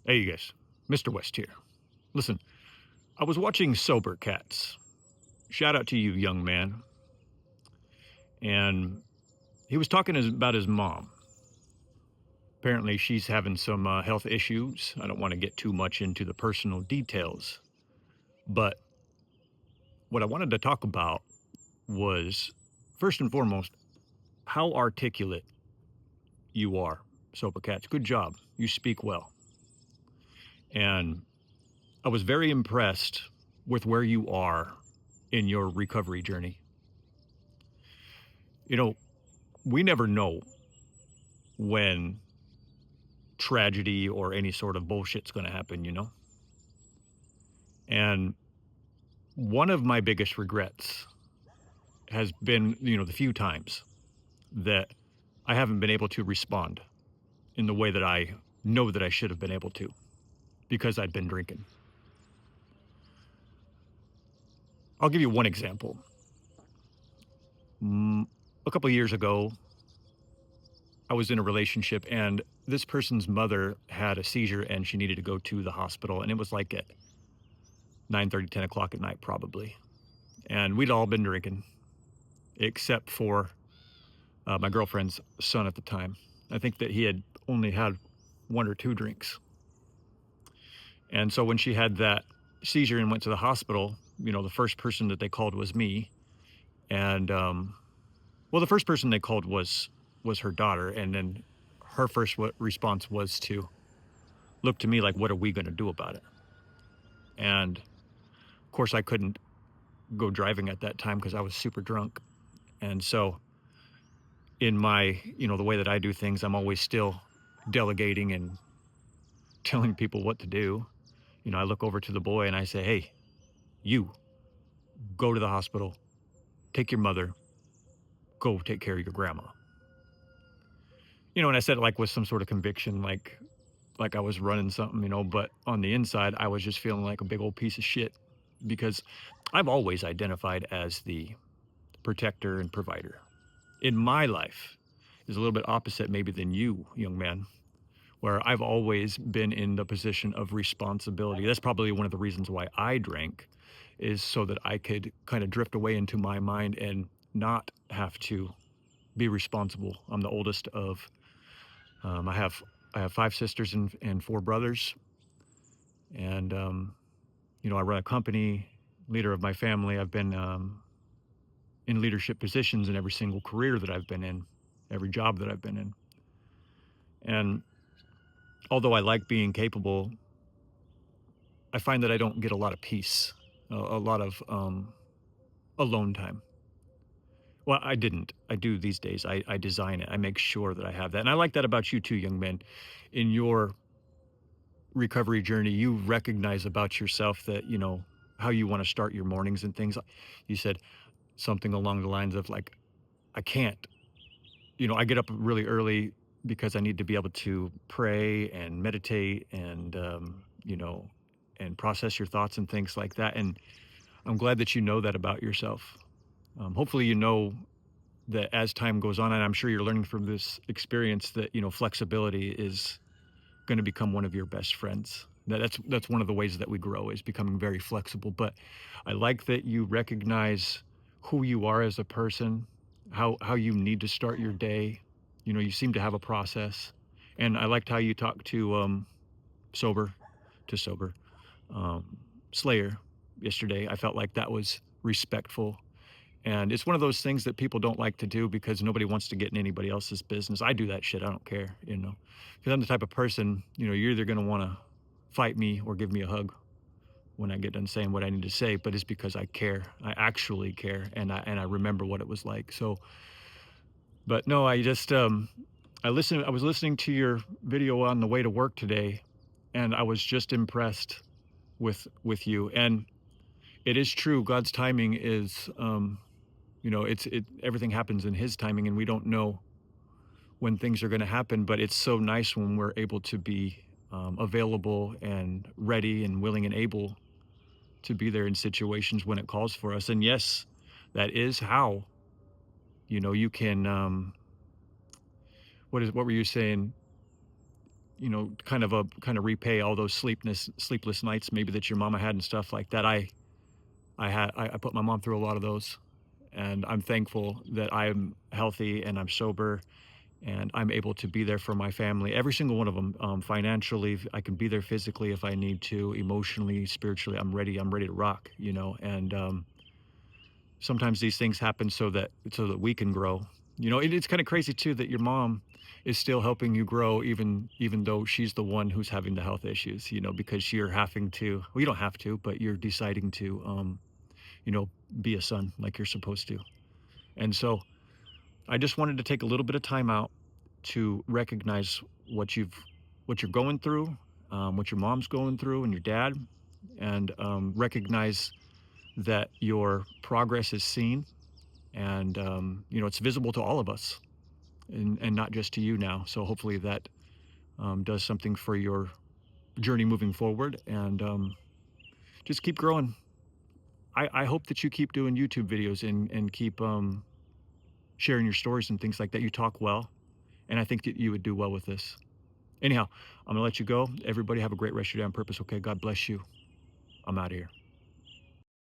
Hey, you guys. Mr. West here. Listen, I was watching Sober Cats. Shout out to you, young man. And he was talking about his mom. Apparently, she's having some health issues. I don't want to get too much into the personal details. But what I wanted to talk about was, first and foremost, how articulate you are, Sober Cats. Good job. You speak well. And I was very impressed with where you are in your recovery journey. You know, we never know when tragedy or any sort of bullshit's going to happen, you know? And one of my biggest regrets has been, the few times that I haven't been able to respond in the way that I know that I should have been able to because I'd been drinking. I'll give you one example. Mm, a couple of years ago, I was in a relationship and this person's mother had a seizure and she needed to go to the hospital. And it was like at 9:30, 10 o'clock at night, probably. And we'd all been drinking except for my girlfriend's son at the time. I think that he had only had one or two drinks. And so when she had that seizure and went to the hospital, the first person that they called was me. And well, the first person they called was her daughter, and then her first response was to look to me like, "What are we going to do about it?" And of course, I couldn't go driving at that time because I was super drunk. And so in my, the way that I do things, I'm always still delegating and telling people what to do. I look over to the boy and I say, "Hey, you go to the hospital, take your mother, go take care of your grandma." And I said it like with some sort of conviction, like I was running something, but on the inside, I was just feeling like a big old piece of shit because I've always identified as the protector and provider. In my life is a little bit opposite maybe than you, young man, where I've always been in the position of responsibility. That's probably one of the reasons why I drank, is so that I could kind of drift away into my mind and not have to be responsible. I'm the oldest of, I have five sisters and four brothers, and I run a company, leader of my family. I've been in leadership positions in every single career that I've been in, every job that I've been in, and although I like being capable, I find that I don't get a lot of peace, a lot of alone time. Well, I didn't. I do these days. I design it. I make sure that I have that. And I like that about you too, young man. In your recovery journey, you recognize about yourself that, how you want to start your mornings and things. You said something along the lines of like, I can't, I get up really early because I need to be able to pray and meditate and, and process your thoughts and things like that. And I'm glad that you know that about yourself. Hopefully, that as time goes on, and I'm sure you're learning from this experience that, flexibility is going to become one of your best friends. That's one of the ways that we grow is becoming very flexible. But I like that you recognize who you are as a person, how you need to start your day. You seem to have a process. And I liked how you talked to sober to sober Slayer yesterday. I felt like that was respectful. And it's one of those things that people don't like to do because nobody wants to get in anybody else's business. I do that shit. I don't care, because I'm the type of person, you're either going to want to fight me or give me a hug when I get done saying what I need to say, but it's because I care. I actually care. And I remember what it was like. So, but no, I just, I was listening to your video on the way to work today and I was just impressed with you. And it is true. God's timing is, everything happens in his timing and we don't know when things are going to happen, but it's so nice when we're able to be available and ready and willing and able to be there in situations when it calls for us. And yes, that is how, you can, what were you saying? kind of repay all those sleepless nights maybe that your mama had and stuff like that. I put my mom through a lot of those, and I'm thankful that I'm healthy and I'm sober and I'm able to be there for my family, every single one of them. Financially, I can be there physically if I need to, emotionally, spiritually. I'm ready to rock, And sometimes these things happen so that we can grow. It's kind of crazy too that your mom is still helping you grow, even though she's the one who's having the health issues. Because you're having to. Well, you don't have to, but you're deciding to, you know, be a son like you're supposed to. And so I just wanted to take a little bit of time out to recognize what you're going through, what your mom's going through, and your dad, and recognize that your progress is seen, and it's visible to all of us, and not just to you now. So hopefully that does something for your journey moving forward, and just keep growing. I hope that you keep doing YouTube videos and keep sharing your stories and things like that. You talk well, and I think that you would do well with this. Anyhow, I'm gonna let you go. Everybody have a great rest of your day on purpose. Okay, God bless you. I'm out of here.